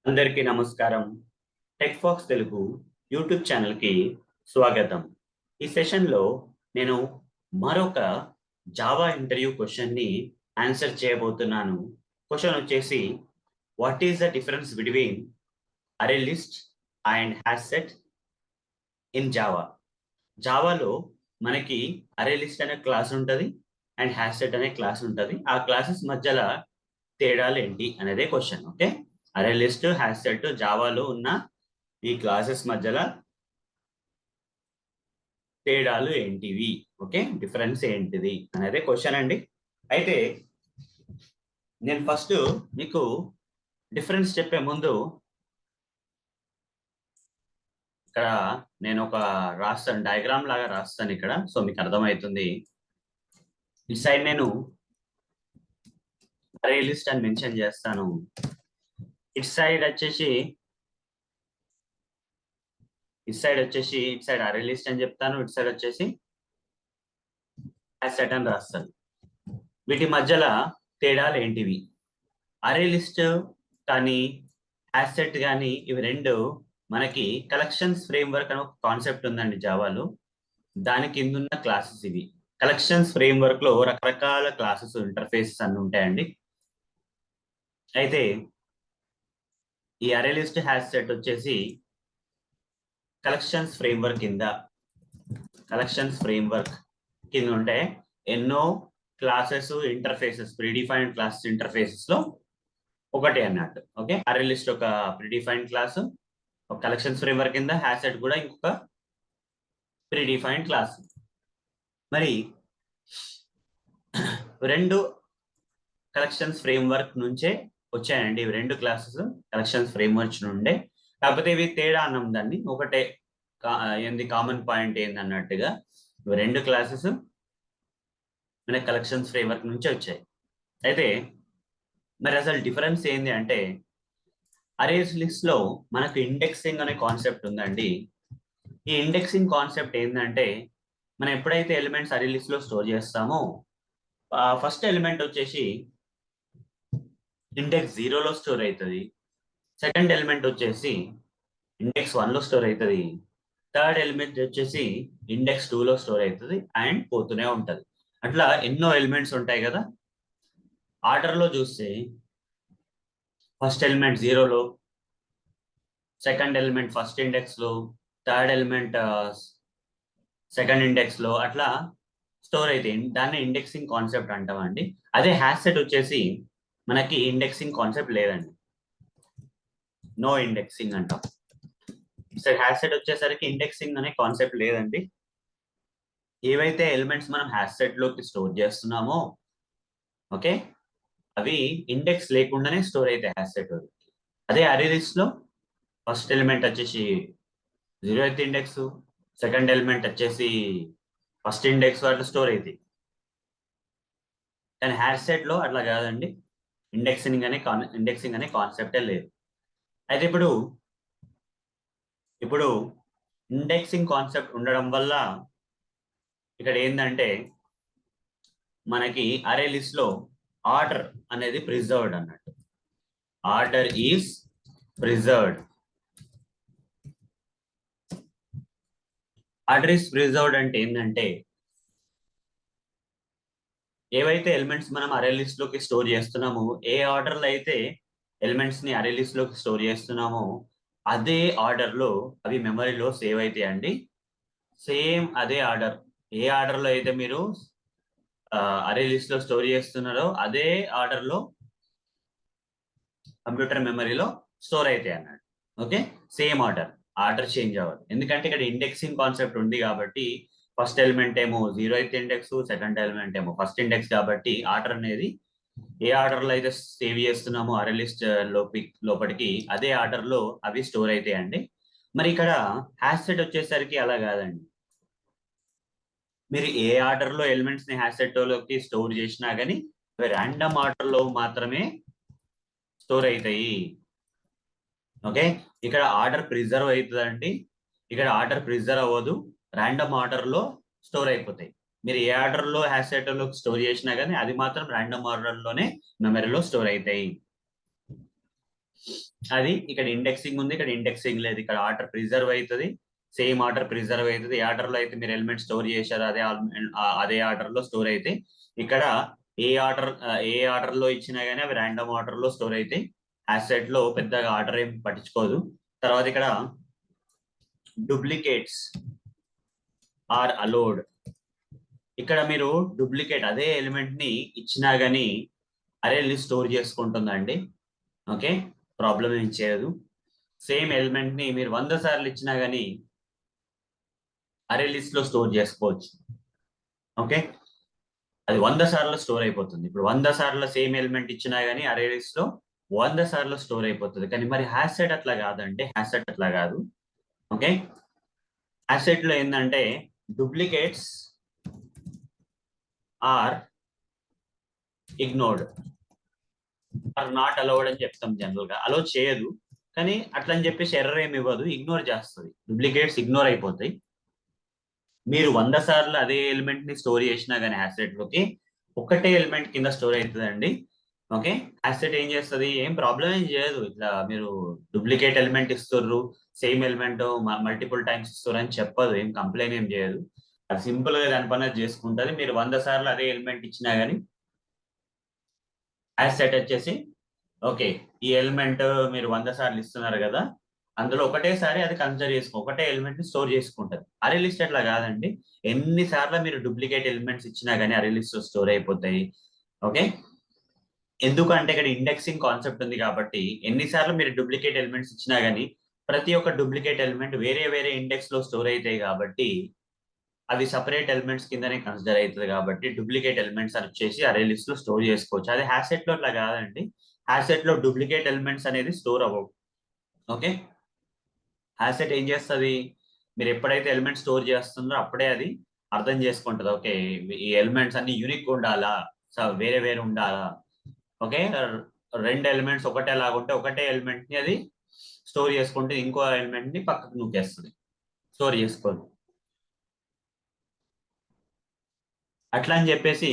అందరికీ నమస్కారం. Tech pox Telugu YouTube ఛానల్కి స్వాగతం. ఈ సెషన్లో నేను మరొక జావా ఇంటర్వ్యూ క్వశ్చన్ని ఆన్సర్ చేయబోతున్నాను. క్వశ్చన్ వచ్చేసి, what is the difference between array list and hash set in Java? జావాలో మనకి అరే లిస్ట్ అనే క్లాస్ ఉంటుంది అండ్ హ్యాష్ సెట్ అనే క్లాస్ ఉంటుంది. ఆ క్లాసెస్ మధ్యలో తేడాలు ఏంటి అనేదే question. Okay, array list hash set జావాలో ఉన్న ఈ క్లాసెస్ మధ్యలో తేడాలు ఏంటివి, ఓకే, డిఫరెన్స్ ఏంటిది అనేది క్వశ్చన్ అండి. అయితే నేను ఫస్ట్ మీకు డిఫరెన్స్ చెప్పే ముందు ఇక్కడ నేను ఒక రాస్తాను, డయాగ్రామ్ లాగా రాస్తాను ఇక్కడ, సో మీకు అర్థమవుతుంది. ఈ సైడ్ నేను అరే లిస్ట్ అని మెన్షన్ చేస్తాను, ఇట్ సైడ్ వచ్చేసి ఇట్ సైడ్ అరే లిస్ట్ అని చెప్తాను, ఇట్ సైడ్ వచ్చేసి హ్యాష్ సెట్ అని రాస్తాను. వీటి మధ్యలో తేడాలు ఏంటివి? అరే లిస్ట్ కానీ హ్యాష్ సెట్ కానీ ఇవి రెండు మనకి కలెక్షన్స్ ఫ్రేమ్వర్క్ అనే ఒక కాన్సెప్ట్ ఉందండి జావాలో. దాని కింద ఉన్న క్లాసెస్ ఇవి. కలెక్షన్స్ ఫ్రేమ్వర్క్ లో రకరకాల క్లాసెస్ ఇంటర్ఫేసెస్ అన్ని ఉంటాయండి. అయితే ఈ అరే లిస్ట్ హ్యాష్ సెట్ వచ్చేసి కలెక్షన్స్ ఫ్రేమ్వర్క్ కింద ఉంటే ఎన్నో classes interfaces, predefined classes interfaces లో ఒకటి అన్నట్టు. ఓకే, అరే లిస్ట్ ఒక ప్రీడిఫైన్డ్ క్లాస్, ఒక కలెక్షన్స్ ఫ్రేమ్వర్క్ కింద హ్యాష్ సెట్ కూడా ఇంకొక ప్రీడిఫైన్డ్ క్లాస్. మరి రెండు కలెక్షన్స్ ఫ్రేమ్వర్క్ నుంచే వచ్చాయండి ఇవి రెండు క్లాసెస్, కలెక్షన్స్ ఫ్రేమ్వర్క్ నుండే. కాకపోతే ఇవి తేడా అన్నాం దాన్ని, ఒకటే ఏంది కామన్ పాయింట్ ఏంది అన్నట్టుగా ఇవి రెండు క్లాసెస్ మన కలెక్షన్స్ ఫ్రేమ్వర్క్ నుంచి వచ్చాయి. అయితే మరి అసలు డిఫరెన్స్ ఏంది అంటే, అరేస్ లిస్ట్ లో మనకు ఇండెక్సింగ్ అనే కాన్సెప్ట్ ఉందండి. ఈ ఇండెక్సింగ్ కాన్సెప్ట్ ఏంటంటే, మనం ఎప్పుడైతే ఎలిమెంట్స్ అరే లిస్ట్ లో స్టోర్ చేస్తామో ఫస్ట్ ఎలిమెంట్ వచ్చేసి ఇండెక్స్ 0లో స్టోర్ అవుతుంది, సెకండ్ ఎలిమెంట్ వచ్చేసి ఇండెక్స్ 1లో స్టోర్ అవుతుంది, థర్డ్ ఎలిమెంట్ వచ్చేసి ఇండెక్స్ 2లో స్టోర్ అవుతుంది, అండ్ పోతూనే ఉంటుంది. అట్లా ఎన్నో ఎలిమెంట్స్ ఉంటాయి కదా. ఆర్డర్లో చూస్తే ఫస్ట్ ఎలిమెంట్ 0లో, సెకండ్ ఎలిమెంట్ ఫస్ట్ ఇండెక్స్లో, థర్డ్ ఎలిమెంట్ సెకండ్ ఇండెక్స్లో, అట్లా స్టోర్ అయితే దాన్ని ఇండెక్సింగ్ కాన్సెప్ట్ అంటామండి. అదే హ్యాష్ సెట్ వచ్చేసి మనకి ఇండెక్సింగ్ కాన్సెప్ట్ లేదండి, నో ఇండెక్సింగ్ అంటాం. సరే, హ్యాష్ సెట్ వచ్చేసరికి ఇండెక్సింగ్ అనే కాన్సెప్ట్ లేదండి. ఏవైతే ఎలిమెంట్స్ మనం హ్యాష్ సెట్ లోకి స్టోర్ చేస్తున్నామో, ఓకే, అవి ఇండెక్స్ లేకుండానే స్టోర్ అయితే హ్యాష్ సెట్. అదే అరే లిస్ట్ లో ఫస్ట్ ఎలిమెంట్ వచ్చేసి 0th ఇండెక్స్, సెకండ్ ఎలిమెంట్ వచ్చేసి ఫస్ట్ ఇండెక్స్ అట్లా స్టోర్ అయితే. కానీ హ్యాష్ సెట్ లో అట్లా కాదండి, ఇండెక్సింగ్ అనే కాన్సెప్టే లేదు. అయితే ఇప్పుడు ఇండెక్సింగ్ కాన్సెప్ట్ ఉండడం వల్ల ఇక్కడ ఏంటంటే మనకి అరే లిస్ట్ లో ఆర్డర్ అనేది ప్రిజర్వ్డ్ అన్నట్టు. Order is preserved. Order is preserved అంటే ఏంటంటే, ఏవైతే ఎలిమెంట్స్ మనం అరే లిస్ట్ లోకి స్టోర్ చేస్తున్నామో, ఏ ఆర్డర్లో అయితే ఎలిమెంట్స్ ని అరే లిస్ట్ లోకి స్టోర్ చేస్తున్నామో అదే ఆర్డర్ లో అవి మెమరీలో సేవ్ అవుతాయండి. సేమ్ అదే ఆర్డర్, ఏ ఆర్డర్ లో అయితే మీరు అరే లిస్ట్ లో స్టోర్ చేస్తున్నారో అదే ఆర్డర్ లో కంప్యూటర్ మెమరీలో స్టోర్ అవుతాయి అన్నాడు. ఓకే, సేమ్ ఆర్డర్ చేంజ్ అవ్వదు, ఎందుకంటే ఇక్కడ ఇండెక్సింగ్ కాన్సెప్ట్ ఉంది కాబట్టి. ఫస్ట్ ఎలిమెంట్ ఏమో 0th ఇండెక్స్, సెకండ్ ఎలిమెంట్ ఏమో ఫస్ట్ ఇండెక్స్, కాబట్టి ఆర్డర్ అనేది ఏ ఆర్డర్ లో అయితే సేవ్ చేస్తున్నామో అరే లిస్ట్ లోపలికి అదే ఆర్డర్ లో అవి స్టోర్ అవుతాయండి. మరి ఇక్కడ హ్యాష్ సెట్ వచ్చేసరికి అలా కాదండి. మీరు ఏ ఆర్డర్ లో ఎలిమెంట్స్ ని హ్యాష్ సెట్ లోకి స్టోర్ చేసినా కానీ అవి ర్యాండమ్ ఆర్డర్ లో మాత్రమే స్టోర్ అవుతాయి. ఓకే, ఇక్కడ ఆర్డర్ ప్రిజర్వ్ అవుతుందండి, ఇక్కడ ఆర్డర్ ప్రిజర్వ్ అవ్వదు, ర్యాండమ్ ఆర్డర్ లో స్టోర్ అయిపోతాయి. మీరు ఏ ఆర్డర్ లో హ్యాష్ సెట్ లో స్టోర్ చేసినా కానీ అది మాత్రం ర్యాండమ్ ఆర్డర్ లోనే మెమరీలో స్టోర్ అవుతాయి. అది ఇక్కడ ఇండెక్సింగ్ ఉంది, ఇక్కడ ఇండెక్సింగ్ లేదు. ఇక్కడ ఆర్డర్ ప్రిజర్వ్ అవుతుంది, సేమ్ ఆర్డర్ ప్రిజర్వ్ అవుతుంది. ఏ ఆర్డర్ లో అయితే మీరు ఎలిమెంట్ స్టోర్ చేశారో అదే ఆర్డర్ లో స్టోర్ అయితే ఇక్కడ ఏ ఆర్డర్ లో ఇచ్చినా కానీ అవి ర్యాండమ్ ఆర్డర్ లో స్టోర్ అయితే యాసెట్ లో పెద్దగా ఆర్డర్ ఏం పట్టించుకోదు. తర్వాత ఇక్కడ డూప్లికేట్స్ ఆర్ అలౌడ్. ఇక్కడ మీరు డూప్లికేట్ అదే ఎలిమెంట్ ని ఇచ్చినా గానీ అరే లిస్ట్ స్టోర్ చేసుకుంటుందండి. ఓకే, ప్రాబ్లం ఏం చేయదు. సేమ్ ఎలిమెంట్ ని మీరు 100 సార్లు ఇచ్చినా గానీ అరే లిస్ట్ లో స్టోర్ చేసుకోవచ్చు. ఓకే, అది 100 సార్లు స్టోర్ అయిపోతుంది. ఇప్పుడు 100 సార్లు సేమ్ ఎలిమెంట్ ఇచ్చినా గానీ అరే లిస్ట్ లో 100 సార్లు స్టోర్ అయిపోతుంది. కానీ మరి హ్యాసెట్ అట్లా కాదండి, హ్యాసెట్ అట్లా కాదు. ఓకే, హ్యాసెట్ లో ఏంటంటే duplicates are ignored or not allowed అని చెప్తాం. జనరల్ గా అలౌ చేయదు, కానీ అట్లా అని చెప్పేసి ఎర్రర్ ఏమి ఇవ్వదు, ఇగ్నోర్ చేస్తుంది. డూప్లికేట్స్ ఇగ్నోర్ అయిపోతాయి. మీరు 100 సార్లు అదే ఎలిమెంట్ ని స్టోర్ చేసినా కానీ హ్యాసెట్ లోకి ఒక్కటే ఎలిమెంట్ కింద స్టోర్ అవుతుందండి. ఓకే, హ్యాసెట్ ఏం చేస్తుంది, ఏం ప్రాబ్లం ఏం చేయదు. ఇట్లా మీరు డూప్లికేట్ ఎలిమెంట్ ఇస్తుర్రు, సేమ్ ఎలిమెంట్ మల్టిపుల్ టైమ్స్ ఇస్తారు అని చెప్పదు, ఏం కంప్లైంట్ ఏం చేయదు. అది సింపుల్ గా దాని పని చేసుకుంటుంది. మీరు 100 సార్లు అదే ఎలిమెంట్ ఇచ్చినా కానీ హ్యాసెట్ వచ్చేసి ఓకే, ఈ ఎలిమెంట్ మీరు 100 సార్లు ఇస్తున్నారు కదా, అందులో ఒకటేసారి అది కన్సిడర్ ఒకటే ఎలిమెంట్ ని స్టోర్ చేసుకుంటుంది. అరే లిస్ట్ అట్లా కాదండి, ఎన్నిసార్లు మీరు డూప్లికేట్ ఎలిమెంట్స్ ఇచ్చినా కానీ అరే లిస్ట్ స్టోర్ అయిపోతాయి. ఓకే, ఎందుకంటే ఇక్కడ ఇండెక్సింగ్ కాన్సెప్ట్ ఉంది కాబట్టి ఎన్నిసార్లు మీరు డూప్లికేట్ ఎలిమెంట్స్ ఇచ్చినా కానీ ప్రతి ఒక్క డూప్లికేట్ ఎలిమెంట్ వేరే వేరే ఇండెక్స్ లో స్టోర్ అవుతాయి కాబట్టి అవి సపరేట్ ఎలిమెంట్స్ కిందనే కన్సిడర్ అవుతుంది. కాబట్టి డూప్లికేట్ ఎలిమెంట్స్ అని వచ్చేసి అరే లిస్ట్ లో స్టోర్ చేసుకోవచ్చు. అదే హ్యాసెట్ లో అట్లా కాదండి, హ్యాసెట్ లో డూప్లికేట్ ఎలిమెంట్స్ అనేది స్టోర్ అవ్వవు. ఓకే, హ్యాసెట్ ఏం చేస్తుంది, మీరు ఎప్పుడైతే ఎలిమెంట్ స్టోర్ చేస్తుందో అప్పుడే అది అర్థం చేసుకుంటుంది. ఓకే, ఈ ఎలిమెంట్స్ అన్ని యూనిక్ ఉండాలా, వేరే వేరే ఉండాలా. ఓకే, రెండు ఎలిమెంట్స్ ఒకటే లాగా ఉంటే ఒకటే ఎలిమెంట్ ని అది స్టోర్ చేసుకుంటే ఇంకో ఎలిమెంట్ ని పక్కకు నూకేస్తుంది, స్టోర్ చేసుకోదు. అట్లా అని చెప్పేసి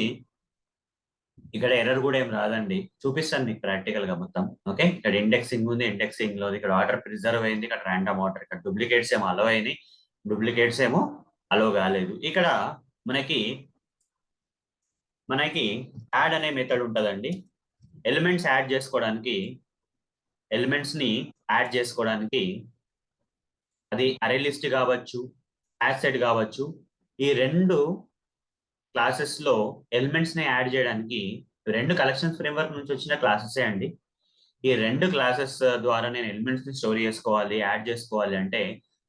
ఇక్కడ ఎర్రర్ కూడా ఏం రాదండి, చూపిస్తాను మీకు ప్రాక్టికల్ గా మొత్తం. ఓకే, ఇక్కడ ఇండెక్సింగ్ ఉంది, ఇండెక్సింగ్ లో ఇక్కడ ఆర్డర్ ప్రిజర్వ్ అయింది, ఇక్కడ ర్యాండమ్ ఆర్డర్, ఇక్కడ డూప్లికేట్స్ ఏమో అలో అయినాయి, డూప్లికేట్స్ ఏమో అలో కాలేదు. ఇక్కడ మనకి మనకి యాడ్ అనే మెథడ్ ఉంటుందండి. ఎలిమెంట్స్ యాడ్ చేసుకోవడానికి, ఎలిమెంట్స్ ని యాడ్ చేసుకోవడానికి అది అరే లిస్ట్ కావచ్చు, యాసెట్ కావచ్చు, ఈ రెండు క్లాసెస్ లో ఎలిమెంట్స్ ని యాడ్ చేయడానికి రెండు కలెక్షన్ ఫ్రేమ్వర్క్ నుంచి వచ్చిన క్లాసెసే అండి. ఈ రెండు క్లాసెస్ ద్వారా నేను ఎలిమెంట్స్ ని స్టోర్ చేసుకోవాలి, యాడ్ చేసుకోవాలి అంటే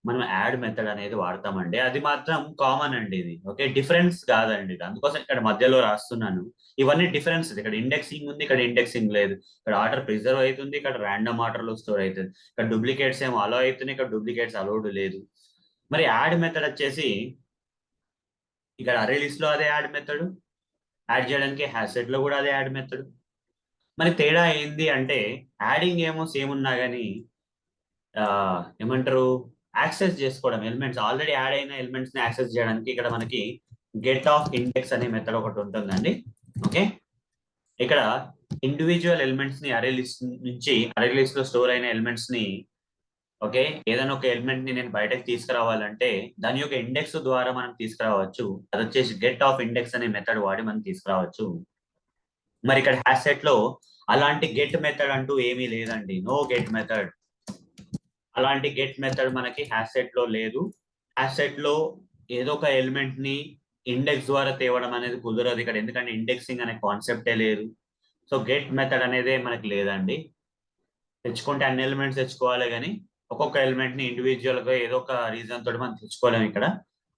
మనం యాడ్ మెథడ్ అనేది వాడతామండి. అది మాత్రం కామన్ అండి ఇది. ఓకే, డిఫరెన్స్ కాదండి ఇది, అందుకోసం ఇక్కడ మధ్యలో రాస్తున్నాను. ఇవన్నీ డిఫరెన్స్. ఇక్కడ ఇండెక్సింగ్ ఉంది, ఇక్కడ ఇండెక్సింగ్ లేదు. ఇక్కడ ఆర్డర్ ప్రిజర్వ్ అవుతుంది, ఇక్కడ ర్యాండమ్ ఆర్డర్ లో స్టోర్ అవుతుంది. ఇక్కడ డూప్లికేట్స్ ఏమో అలో అవుతుంది, ఇక్కడ డూప్లికేట్స్ అలౌడ్ లేదు. మరి యాడ్ మెథడ్ వచ్చేసి ఇక్కడ అరే లిస్ట్ లో అదే యాడ్ మెథడ్, యాడ్ చేయడానికి హ్యాసెట్ లో కూడా అదే యాడ్ మెథడ్. మరి తేడా ఏంది అంటే యాడింగ్ ఏమో సేమ్ ఉన్నా కానీ ఏమంటారు, యాక్సెస్ చేసుకోవడం, ఎలిమెంట్స్ ఆల్రెడీ యాడ్ అయిన ఎలిమెంట్స్ ని యాక్సెస్ చేయడానికి ఇక్కడ మనకి గెట్ ఆఫ్ ఇండెక్స్ అనే మెథడ్ ఒకటి ఉంటుందండి. ఓకే, ఇక్కడ ఇండివిజువల్ ఎలిమెంట్స్ ని అరే లిస్ట్ నుంచి, అరే లిస్ట్ లో స్టోర్ అయిన ఎలిమెంట్స్ ని, ఓకే, ఏదైనా ఒక ఎలిమెంట్ ని నేను బయటకు తీసుకురావాలంటే దాని యొక్క ఇండెక్స్ ద్వారా మనం తీసుకురావచ్చు. అది వచ్చేసి గెట్ ఆఫ్ ఇండెక్స్ అనే మెథడ్ వాడి మనం తీసుకురావచ్చు. మరి ఇక్కడ హ్యాసెట్ లో అలాంటి గెట్ మెథడ్ అంటూ ఏమీ లేదండి, నో గెట్ మెథడ్. అలాంటి గెట్ మెథడ్ మనకి హ్యాసెట్ లో లేదు. హ్యాసెట్ లో ఏదో ఒక ఎలిమెంట్ ని ఇండెక్స్ ద్వారా తేవడం అనేది కుదరదు ఇక్కడ, ఎందుకంటే ఇండెక్సింగ్ అనే కాన్సెప్టే లేదు. సో గెట్ మెథడ్ అనేది మనకి లేదండి. తెచ్చుకుంటే అన్ని ఎలిమెంట్స్ తెచ్చుకోవాలి, కానీ ఒక్కొక్క ఎలిమెంట్ ని ఇండివిజువల్ గా ఏదో ఒక రీజన్ తోటి మనం తెచ్చుకోలేము ఇక్కడ.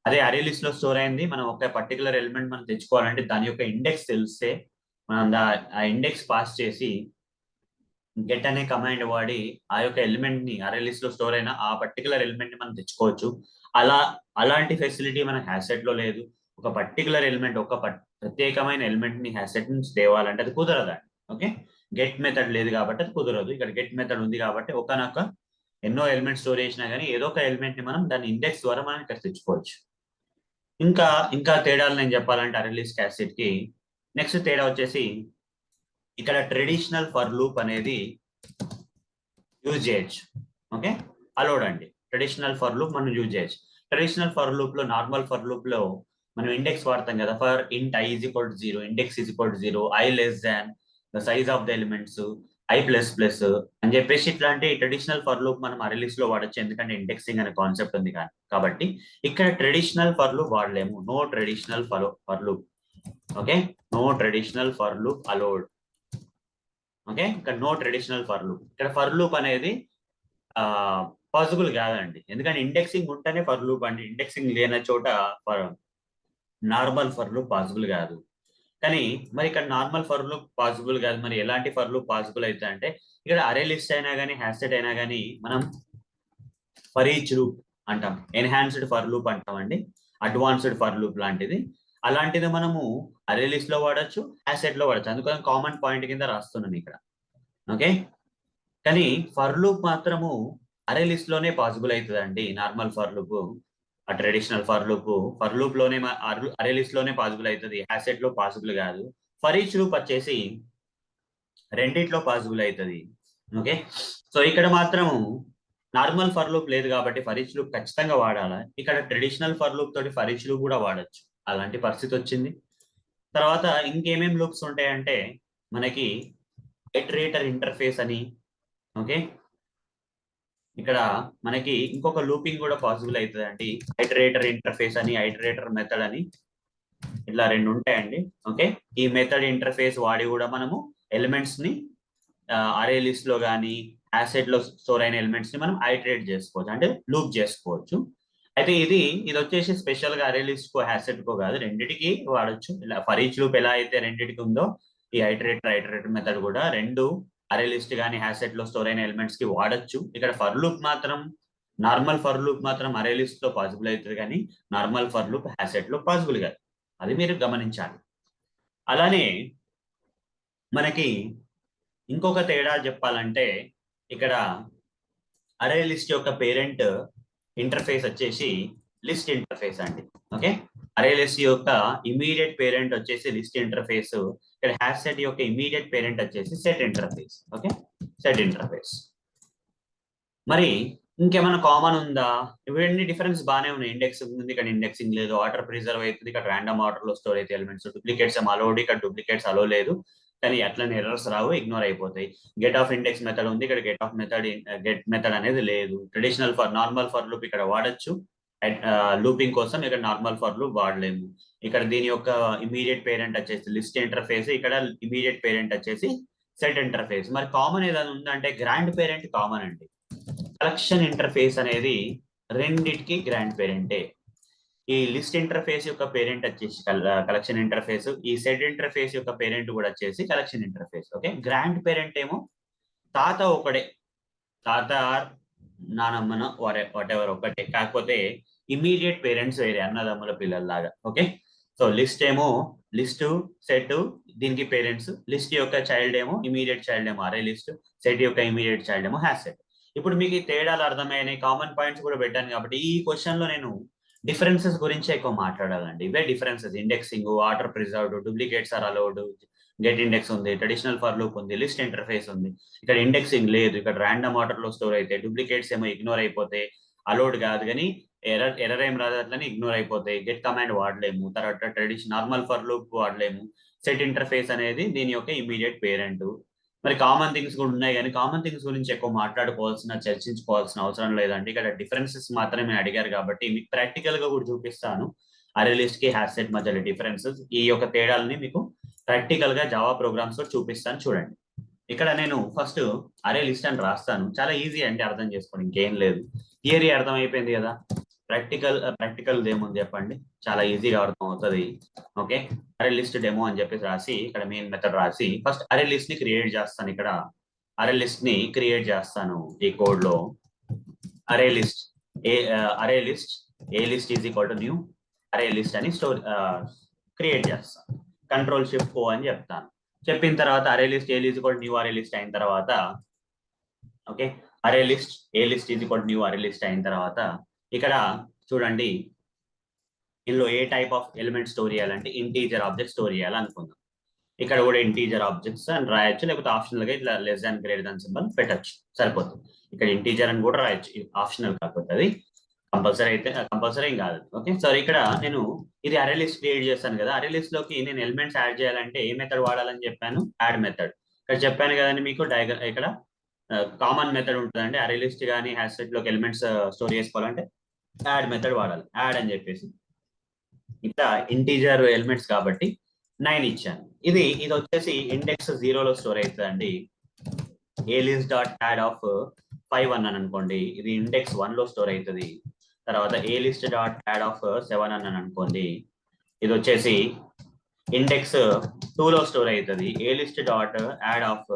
అదే అరే లిస్ట్ లో స్టోర్ అయింది, మనం ఒక పర్టికులర్ ఎలిమెంట్ మనం తెచ్చుకోవాలంటే దాని యొక్క ఇండెక్స్ తెలిస్తే మనం ఆ ఇండెక్స్ పాస్ చేసి గెట్ అనే కమాండ్ వాడి ఆ యొక్క ఎలిమెంట్ ని అరే లిస్ట్ లో స్టోర్ అయిన ఆ పర్టికులర్ ఎలిమెంట్ ని మనం తెచ్చుకోవచ్చు. అలాంటి ఫెసిలిటీ మన హ్యాసెట్ లో లేదు. ఒక పర్టికులర్ ఎలిమెంట్, ఒక ప్రత్యేకమైన ఎలిమెంట్ ని హ్యాసెట్ నుంచి తేవాలంటే అది కుదరదండి. ఓకే, గెట్ మెథడ్ లేదు కాబట్టి అది కుదరదు. ఇక్కడ గెట్ మెథడ్ ఉంది కాబట్టి ఒకనొక ఎన్నో ఎలిమెంట్ స్టోర్ చేసినా కానీ ఏదో ఒక ఎలిమెంట్ ని మనం దాని ఇండెక్స్ ద్వారా మనం ఇక్కడ తెచ్చుకోవచ్చు. ఇంకా ఇంకా తేడాలు నేను చెప్పాలంటే అరే లిస్ట్ హ్యాసెట్ కి నెక్స్ట్ తేడా వచ్చేసి ఇక్కడ ట్రెడిషనల్ ఫర్ లూప్ అనేది యూజ్ చేయొచ్చు. ఓకే, అలౌడ్ అండి. ట్రెడిషనల్ ఫర్ లూప్ మనం యూజ్ చేయొచ్చు. ట్రెడిషనల్ ఫర్ లూప్ లో, నార్మల్ ఫర్ లూప్ లో మనం ఇండెక్స్ వాడతాం కదా. ఫర్ ఇంట్ I is equal to 0, index is equal to 0, I less than the size of the elements, I plus plus అని చెప్పేసి ఇట్లాంటి ట్రెడిషనల్ ఫర్ లూప్ మనం అరే లిస్ట్ లో వాడచ్చు, ఎందుకంటే ఇండెక్సింగ్ అనే కాన్సెప్ట్ ఉంది కాబట్టి. ఇక్కడ ట్రెడిషనల్ ఫర్ లూప్ వాడలేము. No traditional for loop. Okay, no traditional for loop allowed. Okay, ఇక్కడ నో ట్రెడిషనల్ ఫర్ లూప్. ఇక్కడ ఫర్ లూప్ అనేది పాసిబుల్ కాదండి, ఎందుకంటే ఇండెక్సింగ్ ఉంటేనే ఫర్ లూప్ అండి. ఇండెక్సింగ్ లేని చోట నార్మల్ ఫర్ లూప్ పాసిబుల్ కాదు. కానీ మరి ఇక్కడ నార్మల్ ఫర్ లూప్ పాసిబుల్ కాదు, మరి ఎలాంటి ఫర్ లూప్ పాసిబుల్ అవుతుంది అంటే, ఇక్కడ అరే లిస్ట్ అయినా కానీ హ్యాసెట్ అయినా కానీ మనం ఫర్ ఈచ్ లూప్ అంటాం, ఎన్హాన్స్డ్ ఫర్ లూప్ అంటాం అండి, అడ్వాన్స్డ్ ఫర్ లూప్ లాంటిది. అలాంటిది మనము అరే లిస్ట్ లో వాడచ్చు, హ్యాసెట్ లో వాడచ్చు. అందుకని కామన్ పాయింట్ కింద రాస్తున్నాను ఇక్కడ. ఓకే, కానీ ఫర్ లూప్ మాత్రము అరే లిస్ట్ లోనే పాసిబుల్ అవుతుందండి. నార్మల్ ఫర్ లూప్, ఆ ట్రెడిషనల్ ఫర్ లూప్ లోనే అరే లిస్ట్ లోనే పాసిబుల్ అవుతుంది, హ్యాసెట్ లో పాసిబుల్ కాదు. ఫర్ ఈచ్ లూప్ వచ్చేసి రెండిట్లో పాసిబుల్ అవుతుంది. ఓకే, సో ఇక్కడ మాత్రము నార్మల్ ఫర్ లూప్ లేదు కాబట్టి ఫర్ ఈచ్ లూప్ ఖచ్చితంగా వాడాలి. ఇక్కడ ట్రెడిషనల్ ఫర్ లూప్ తోటి ఫర్ ఈచ్ లూప్ కూడా వాడచ్చు, అలాంటి పరిస్థితి వచ్చింది. తర్వాత ఇంకేమేం లూప్స్ ఉంటాయంటే మనకి ఐటరేటర్ ఇంటర్ఫేస్ అని. ఓకే, ఇక్కడ మనకి ఇంకొక లూపింగ్ కూడా పాసిబుల్ అవుతుంది అండి, ఐటరేటర్ ఇంటర్ఫేస్ అని, ఐటరేటర్ మెథడ్ అని, ఇట్లా రెండు ఉంటాయండి. ఓకే, ఈ మెథడ్ ఇంటర్ఫేస్ వాడి కూడా మనము ఎలిమెంట్స్ ని అరే లిస్ట్ లో కానీ యాసెట్ లో స్టోర్ అయిన ఎలిమెంట్స్ ని మనం ఐటరేట్ చేసుకోవచ్చు, అంటే లూప్ చేసుకోవచ్చు. అయితే ఇది వచ్చేసి స్పెషల్ గా అరే లిస్ట్ కో హ్యాసెట్ కో కాదు, రెండిటికి వాడచ్చు. ఇలా ఫర్ ఈచ్ లూప్ ఎలా అయితే రెండిటికి ఉందో, ఈ ఐటరేటర్ మెథడ్ కూడా రెండు అరే లిస్ట్ కానీ హ్యాసెట్ లో స్టోర్ అయిన ఎలిమెంట్స్ కి వాడచ్చు. ఇక్కడ ఫర్ లూప్ మాత్రం, నార్మల్ ఫర్ లూప్ మాత్రం అరే లిస్ట్ లో పాసిబుల్ అవుతుంది, కానీ నార్మల్ ఫర్ లూప్ హ్యాసెట్ లో పాసిబుల్ కాదు, అది మీరు గమనించాలి. అలానే మనకి ఇంకొక తేడా చెప్పాలంటే, ఇక్కడ అరే లిస్ట్ యొక్క పేరెంట్ ఇంటర్ఫేస్ వచ్చేసి లిస్ట్ ఇంటర్ఫేస్ అండి. ఓకే, అరే లిస్ట్ యొక్క ఇమీడియట్ పేరెంట్ వచ్చేసి లిస్ట్ ఇంటర్ఫేస్. ఇక్కడ హ్యాష్ యొక్క ఇమీడియట్ పేరెంట్ వచ్చేసి set interface. Okay, set interface. మరి ఇంకేమైనా కామన్ ఉందా? ఇవన్నీ డిఫరెన్స్ బాగానే ఉన్నాయి. ఇండెక్సింగ్ ఉంది, ఇక్కడ ఇండెక్సింగ్ లేదు. ఆర్డర్ ప్రిజర్వ్ అవుతుంది, ఇక్కడ ర్యాండమ్ ఆర్డర్ లో స్టోర్ అయితే ఎలిమెంట్స్. డూప్లికేట్స్ ఏమో అలౌడ్, ఇక్కడ డూప్లికేట్స్ అలో లేదు, కానీ అట్లనే ఎర్రర్స్ రావు, ఇగ్నోర్ అయిపోతాయి. గెట్ ఆఫ్ ఇండెక్స్ మెథడ్ ఉంది, ఇక్కడ గెట్ మెథడ్ అనేది లేదు. Traditional for, normal for loop ఇక్కడ వాడచ్చు లూపింగ్ కోసం, ఇక్కడ నార్మల్ ఫర్ లూప్ వాడలేము. ఇక్కడ దీని యొక్క ఇమీడియట్ పేరెంట్ వచ్చేసి లిస్ట్ ఇంటర్ఫేస్, ఇక్కడ ఇమీడియట్ పేరెంట్ వచ్చేసి సెట్ ఇంటర్ఫేస్. మరి కామన్ ఏదైనా ఉందంటే గ్రాండ్ పేరెంట్ కామన్ అండి. కలెక్షన్ ఇంటర్ఫేస్ అనేది రెండిటికి గ్రాండ్ పేరెంటే. ఈ లిస్ట్ ఇంటర్ఫేస్ యొక్క పేరెంట్ వచ్చేసి కలెక్షన్ ఇంటర్ఫేస్, ఈ సెట్ ఇంటర్ఫేస్ యొక్క పేరెంట్ కూడా వచ్చేసి collection interface. Okay, grand parent ఏమో తాత ఒకడే, తాత ఆర్ నానమ్మన వాట్ ఎవర్ ఒకటే, కాకపోతే ఇమీడియట్ పేరెంట్స్ వేరే, అన్నదమ్ముల పిల్లల్లాగా. ఓకే, సో లిస్ట్ ఏమో లిస్ట్, సెట్ దీనికి పేరెంట్స్. లిస్ట్ యొక్క చైల్డ్ ఏమో ఇమీడియట్ చైల్డ్ ఏమో అరే లిస్ట్, సెట్ యొక్క ఇమీడియట్ చైల్డ్ ఏమో హ్యాస్ సెట్. ఇప్పుడు మీకు ఈ తేడాలు అర్థమైనాయి, కామన్ పాయింట్స్ కూడా పెట్టాను కాబట్టి ఈ క్వశ్చన్ లో నేను డిఫరెన్సెస్ గురించి ఎక్కువ మాట్లాడాలండి. ఇవే differences: indexing, order preserved, duplicates are allowed, get index ఉంది, ట్రెడిషనల్ ఫర్ లూప్ ఉంది, లిస్ట్ ఇంటర్ఫేస్ ఉంది. ఇక్కడ ఇండెక్సింగ్ లేదు, ఇక్కడ ర్యాండమ్ ఆర్డర్ లో స్టోర్ అయితే, డూప్లికేట్స్ ఏమో ఇగ్నోర్ అయిపోతే, అలౌడ్ కాదు కానీ ఎర్రర్ ఏం రాదు, అట్లని ఇగ్నోర్ అయిపోతాయి. గెట్ కమాండ్ వాడలేము, తర్వాత ట్రెడిషనల్ నార్మల్ ఫర్ లూప్ వాడలేము. సెట్ ఇంటర్ఫేస్ అనేది దీని యొక్క ఇమీడియట్ పేరెంట్. మరి కామన్ థింగ్స్ కూడా ఉన్నాయి, కానీ కామన్ థింగ్స్ గురించి ఎక్కువ చర్చించుకోవాల్సిన అవసరం లేదండి. ఇక్కడ డిఫరెన్సెస్ మాత్రమే అడిగారు కాబట్టి మీకు ప్రాక్టికల్ గా కూడా చూపిస్తాను. అరే లిస్ట్ కి హ్యాష్ సెట్ మధ్య డిఫరెన్సెస్, ఈ యొక్క తేడాలని మీకు ప్రాక్టికల్ గా జావా ప్రోగ్రామ్స్ లో చూపిస్తాను. చూడండి, ఇక్కడ నేను ఫస్ట్ అరే లిస్ట్ అని రాస్తాను. చాలా ఈజీ అంటే అర్థం చేసుకోండి, ఇంకేం లేదు. థియరీ అర్థం అయిపోయింది కదా, ప్రాక్టికల్ ఏముంది చెప్పండి, చాలా ఈజీగా అర్థం అవుతుంది. ఓకే, అరే లిస్ట్ డెమో అని చెప్పేసి రాసి ఇక్కడ మెయిన్ మెథడ్ రాసి ఫస్ట్ అరే లిస్ట్ ని క్రియేట్ చేస్తాను. ఇక్కడ అరే లిస్ట్ ని క్రియేట్ చేస్తాను ఈ కోడ్ లో. Array list a list is equal to new array list అని క్రియేట్ చేస్తాను. కంట్రోల్ షిఫ్ట్ ఓ అని చెప్తాను. చెప్పిన తర్వాత array list a list equal new array list అయిన తర్వాత, okay, array list a list is equal new array list అయిన తర్వాత ఇక్కడ చూడండి, ఇందులో ఏ టైప్ ఆఫ్ ఎలిమెంట్ స్టోర్ చేయాలంటే ఇంటీజర్ ఆబ్జెక్ట్ స్టోర్ చేయాలనుకుందాం. ఇక్కడ కూడా ఇంటీజర్ ఆబ్జెక్ట్స్ అని రాయొచ్చు, లేకపోతే ఆప్షనల్ గా ఇట్లా less than greater than symbol పెట్టచ్చు, సరిపోతుంది. ఇక్కడ ఇంటీజర్ అని కూడా రాయొచ్చు, ఆప్షనల్ కాకపోతే అది కంపల్సరీ అయితే కంపల్సరీ ఏం కాదు. ఓకే, సో ఇక్కడ నేను ఇది అరే లిస్ట్ క్రియేట్ చేస్తాను కదా, అరే లిస్ట్ లోకి నేను ఎలిమెంట్స్ యాడ్ చేయాలంటే ఏ మెథడ్ వాడాలని చెప్పాను, యాడ్ మెథడ్. ఇక్కడ చెప్పాను కదండి మీకు ఇక్కడ కామన్ మెథడ్ ఉంటుందండి, అరే లిస్ట్ కానీ హ్యాష్ సెట్ లోకి ఎలిమెంట్స్ స్టోర్ చేసుకోవాలంటే యాడ్ మెథడ్ వాడాలి. యాడ్ అని చెప్పేసి ఇక్కడ ఇంటీజర్ ఎలిమెంట్స్ కాబట్టి 9 ఇచ్చాను. ఇది వచ్చేసి ఇండెక్స్ 0లో స్టోర్ అవుతుందండి. ఏ లిస్ట్ డాట్ యాడ్ ఆఫ్ 5 అన్నాను అనుకోండి, ఇది ఇండెక్స్ 1లో స్టోర్ అవుతుంది. తర్వాత ఏ లిస్ట్ డాట్ యాడ్ ఆఫ్ 7 అన్నాను అనుకోండి, ఇది వచ్చేసి ఇండెక్స్ 2లో స్టోర్ అవుతుంది. ఏ లిస్ట్ డాట్ యాడ్ ఆఫ్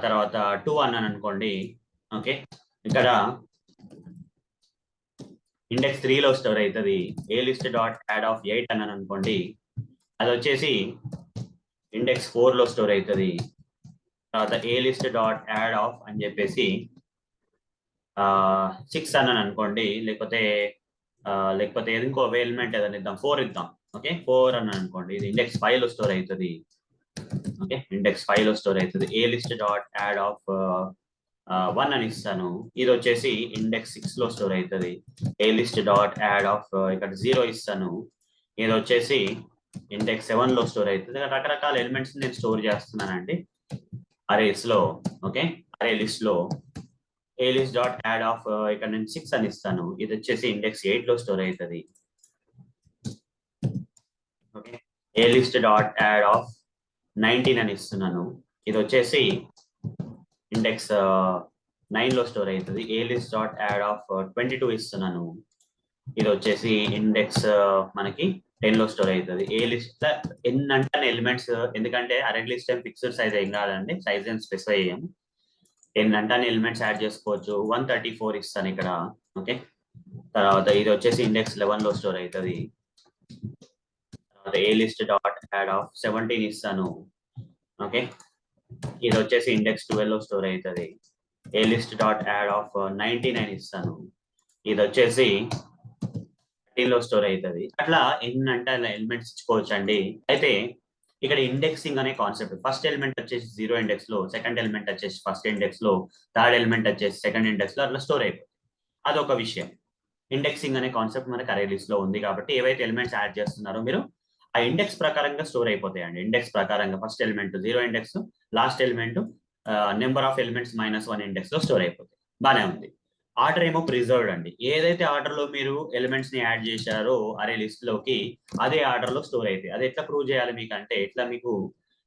తర్వాత 2 అన్నాను అనుకోండి, ఓకే, ఇక్కడ ఇండెక్స్ 3లో స్టోర్ అవుతుంది. ఏ లిస్ట్ డాట్ యాడ్ ఆఫ్ 8 అన్నాను అనుకోండి, అది వచ్చేసి ఇండెక్స్ 4లో స్టోర్ అవుతుంది. తర్వాత ఏ లిస్ట్ డాట్ యాడ్ ఆఫ్ అని చెప్పేసి 6 అన్నాను అనుకోండి, లేకపోతే ఇంకో ఎలిమెంట్ ఏదైనా ఇద్దాం, 4 ఇద్దాం. ఓకే, 4 అన్నాను అనుకోండి, ఇది ఇండెక్స్ 5లో స్టోర్ అవుతుంది. ఓకే, ఇండెక్స్ 5లో స్టోర్ అవుతుంది. ఏ లిస్ట్ డాట్ యాడ్ ఆఫ్ 1 అని ఇస్తాను, ఇది వచ్చేసి ఇండెక్స్ 6లో స్టోర్ అవుతుంది. ఏ లిస్ట్ డాట్ యాడ్ ఆఫ్ ఇక్కడ 0 ఇస్తాను, ఇది వచ్చేసి ఇండెక్స్ 7లో స్టోర్ అవుతుంది. రకరకాల ఎలిమెంట్స్ నేను స్టోర్ చేస్తున్నానండి అరేస్ లో. ఓకే, అరే లిస్ట్ లో ఏ లిస్ట్ డాట్ యాడ్ ఆఫ్ ఇక్కడ నేను 6 అని ఇస్తాను, ఇది వచ్చేసి ఇండెక్స్ 8లో స్టోర్ అవుతుంది. Okay, A list dot add of 19 అని ఇస్తున్నాను, ఇది వచ్చేసి ఇండెక్స్ 9లో స్టోర్ అవుతుంది. ఏ లిస్ట్ డాట్ యాడ్ ఆఫ్ 22 ఇస్తున్నాను, ఇది వచ్చేసి ఇండెక్స్ మనకి 10లో స్టోర్ అవుతుంది. ఏ లిస్ట్ ఎన్ని అంటే ఎలిమెంట్స్, ఎందుకంటే అరే లిస్ట్ ఏం ఫిక్స్డ్ సైజ్ ఏం కాదండి, సైజ్ ఏం స్పెసిఫై అయ్యాము. ఎన్ని అంటే ఎలిమెంట్స్ యాడ్ చేసుకోవచ్చు. 134 ఇస్తాను ఇక్కడ. ఓకే, తర్వాత ఇది వచ్చేసి ఇండెక్స్ 11లో స్టోర్ అవుతుంది. తర్వాత ఏ లిస్ట్ డాట్ యాడ్ ఆఫ్ 17 ఇస్తాను. ఓకే, ఇది వచ్చేసి ఇండెక్స్ 12లో స్టోర్ అవుతుంది. ఏ లిస్ట్ డాట్ యాడ్ ఆఫ్ 99 ఇస్తాను, ఇది వచ్చేసి లో స్టోర్ అవుతుంది. అట్లా ఎన్ని అంటే అలా ఎలిమెంట్స్ ఇచ్చుకోవచ్చు అండి. అయితే ఇక్కడ ఇండెక్సింగ్ అనే కాన్సెప్ట్, ఫస్ట్ ఎలిమెంట్ వచ్చేసి 0 ఇండెక్స్ లో, సెకండ్ ఎలిమెంట్ వచ్చేసి ఫస్ట్ ఇండెక్స్ లో, థర్డ్ ఎలిమెంట్ వచ్చేసి సెకండ్ ఇండెక్స్ లో అట్లా స్టోర్ అయిపోతుంది. అదొక విషయం. ఇండెక్సింగ్ అనే కాన్సెప్ట్ మనకి అరే లిస్ట్ లో ఉంది కాబట్టి ఏవైతే ఎలిమెంట్స్ యాడ్ చేస్తున్నారో మీరు ఆ ఇండెక్స్ ప్రకారంగా స్టోర్ అయిపోతాయండి. ఇండెక్స్ ప్రకారంగా first element 0 index, last element number of elements -1 index లో స్టోర్ అయిపోతాయి. బానే ఉంది. ఆర్డర్ ఏమో ప్రిజర్వ్డ్ అండి. ఏదైతే ఆర్డర్ లో మీరు ఎలిమెంట్స్ ని యాడ్ చేశారో అరే లిస్ట్ లోకి, అదే ఆర్డర్ లో స్టోర్ అయితే అది ఎట్లా ప్రూవ్ చేయాలి మీకు అంటే, ఎట్లా మీకు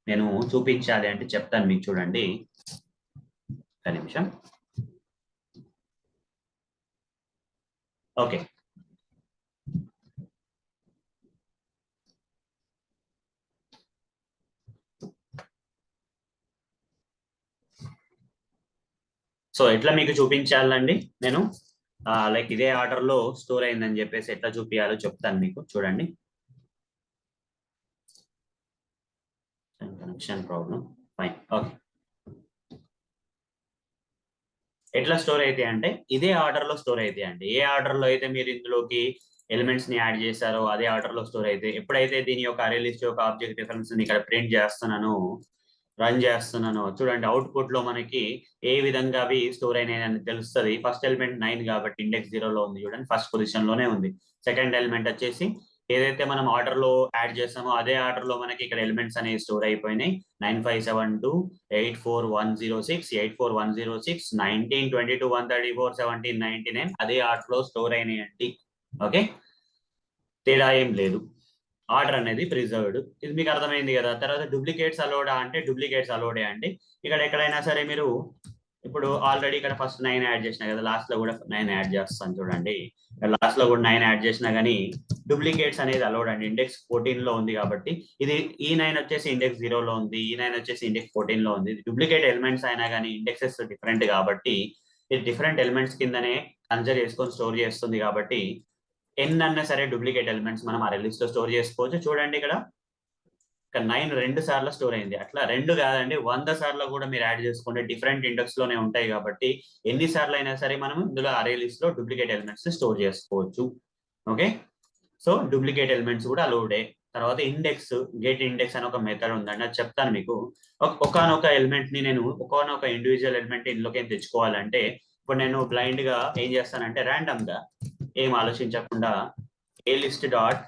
నేను చూపించాలి అంటే చెప్తాను మీకు, చూడండి ఒక నిమిషం. ఓకే, సో ఎట్లా మీకు చూపించాలండి నేను, లైక్ ఇదే ఆర్డర్ లో స్టోర్ అయిందని చెప్పేసి ఎట్లా చూపించాలో చెప్తాను మీకు, చూడండి. Connection problem, fine. ఓకే, ఎట్లా స్టోర్ అయితే అంటే ఇదే ఆర్డర్ లో స్టోర్ అయితే అండి. ఏ ఆర్డర్ లో అయితే మీరు ఇందులోకి ఎలిమెంట్స్ ని యాడ్ చేశారో అదే ఆర్డర్ లో స్టోర్ అయితే, ఎప్పుడైతే దీని యొక్క అరే లిస్ట్ యొక్క ఆబ్జెక్ట్ రిఫరెన్స్ ని ఇక్కడ ప్రింట్ చేస్తున్నాను, రన్ చేస్తున్నాను, చూడండి అవుట్పుట్ లో మనకి ఏ విధంగా అవి స్టోర్ అయినాయని తెలుస్తుంది. ఫస్ట్ ఎలిమెంట్ 9 కాబట్టి ఇండెక్స్ 0లో ఉంది, చూడండి ఫస్ట్ పొజిషన్ లోనే ఉంది. సెకండ్ ఎలిమెంట్ వచ్చేసి ఏదైతే మనం ఆర్డర్ లో యాడ్ చేస్తామో అదే ఆర్డర్ లో మనకి ఇక్కడ ఎలిమెంట్స్ అనేవి స్టోర్ అయిపోయినాయి. 9572 84106 84106 19 22 134 17 99 అదే ఆర్డర్ లో స్టోర్ అయినాయండి. ఓకే, తేడా ఏం లేదు. ఆర్డర్ అనేది ప్రిజర్వ్డ్, ఇది మీకు అర్థమైంది కదా. తర్వాత డూప్లికేట్స్ అలౌడా అంటే డూప్లికేట్స్ అలౌడే అండి. ఇక్కడ ఎక్కడైనా సరే మీరు ఇప్పుడు ఆల్రెడీ ఇక్కడ ఫస్ట్ 9 యాడ్ చేసినా కదా, లాస్ట్ లో కూడా 9 యాడ్ చేస్తాను చూడండి. లాస్ట్ లో కూడా 9 యాడ్ చేసినా కానీ డూప్లికేట్స్ అనేది అలౌడ్ అండి. ఇండెక్స్ 14 లో ఉంది కాబట్టి ఇది ఈ 9 వచ్చేసి ఇండెక్స్ 0లో ఉంది, ఈ 9 వచ్చేసి ఇండెక్స్ 14 లో ఉంది. డూప్లికేట్ ఎలిమెంట్స్ అయినా కానీ ఇండెక్సెస్ డిఫరెంట్ కాబట్టి ఇది డిఫరెంట్ ఎలిమెంట్స్ కిందనే కన్సిడర్ చేసుకొని స్టోర్ చేస్తుంది కాబట్టి ఎన్ని అన్నా సరే డూప్లికేట్ ఎలిమెంట్స్ మనం ఆ లిస్ట్ లో స్టోర్ చేసుకోవచ్చు. చూడండి ఇక్కడ 9 2 సార్లు స్టోర్ అయింది. అట్లా 2 కాదండి, 100 సార్లు కూడా మీరు యాడ్ చేసుకుంటే డిఫరెంట్ ఇండెక్స్ లోనే ఉంటాయి కాబట్టి ఎన్ని సార్లు అయినా సరే మనం ఇందులో అరే లిస్ట్ లో డూప్లికేట్ ఎలిమెంట్స్ స్టోర్ చేసుకోవచ్చు. ఓకే, సో డూప్లికేట్ ఎలిమెంట్స్ కూడా అలౌడే. తర్వాత ఇండెక్స్, గెట్ ఇండెక్స్ అని ఒక మెథడ్ ఉందండి, అది చెప్తాను మీకు. ఒకనొక ఎలిమెంట్ ని నేను ఒకనొక ఇండివిజువల్ ఎలిమెంట్ ఇందులోకి తెచ్చుకోవాలంటే ఇప్పుడు నేను బ్లైండ్ గా ఏం చేస్తానంటే ర్యాండమ్ గా ఏం ఆలోచించకుండా ఏ లిస్ట్ డాట్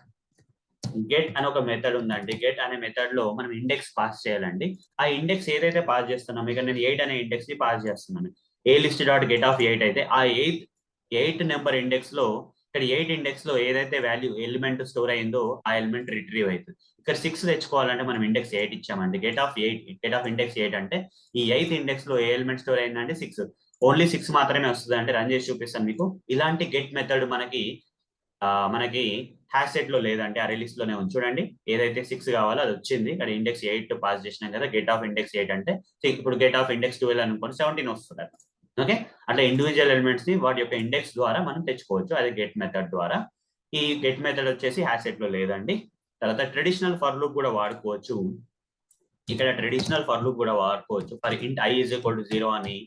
గెట్ అని ఒక మెథడ్ ఉందండి. గెట్ అనే మెథడ్ లో మనం ఇండెక్స్ పాస్ చేయాలండి. ఆ ఇండెక్స్ ఏదైతే పాస్ చేస్తున్నాం, ఇక నేను 8 అనే ఇండెక్స్ ని పాస్ చేస్తున్నాను. ఏ లిస్ట్ డాట్ గెట్ ఆఫ్ 8 అయితే ఆ ఎయిట్ నెంబర్ ఇండెక్స్ లో ఇక్కడ 8 ఇండెక్స్ లో ఏదైతే వాల్యూ ఎలిమెంట్ స్టోర్ అయిందో ఆ ఎలిమెంట్ రిట్రీవ్ అవుతుంది. ఇక్కడ 6 తెచ్చుకోవాలంటే మనం ఇండెక్స్ 8 ఇచ్చామండి. గెట్ ఆఫ్ ఇండెక్స్ 8 అంటే ఈ 8th ఇండెక్స్ లో ఏ ఎలిమెంట్ స్టోర్ అయిందంటే 6. ఓన్లీ 6 మాత్రమే వస్తుంది. అంటే రన్ చేసి చూపిస్తాను మీకు. ఇలాంటి గెట్ మెథడ్ మనకి హ్యాష్ సెట్ లో లేదంటే అరే లిస్ట్ లోనే ఉంది. చూడండి, ఏదైతే 6 కావాలో అది వచ్చింది. ఇక్కడ ఇండెక్స్ 8 పాస్ చేసినాం కదా, గెట్ ఆఫ్ ఇండెక్స్ 8 అంటే ఇప్పుడు గెట్ ఆఫ్ ఇండెక్స్ 12 అనుకోండి, 17 వస్తుంది. ఓకే, అట్లా ఇండివిజువల్ ఎలిమెంట్స్ ని వాటి యొక్క ఇండెక్స్ ద్వారా మనం తెచ్చుకోవచ్చు. అది గెట్ మెథడ్ ద్వారా. ఈ గెట్ మెథడ్ వచ్చేసి హ్యాష్ సెట్ లో లేదండి. తర్వాత ట్రెడిషనల్ ఫర్ లూప్ కూడా వాడుకోవచ్చు. ఇక్కడ ట్రెడిషనల్ ఫర్ లూప్ కూడా వాడుకోవచ్చు. ఫర్ ఇంట్ i ఈజ్ ఈక్వల్ టు 0 అని,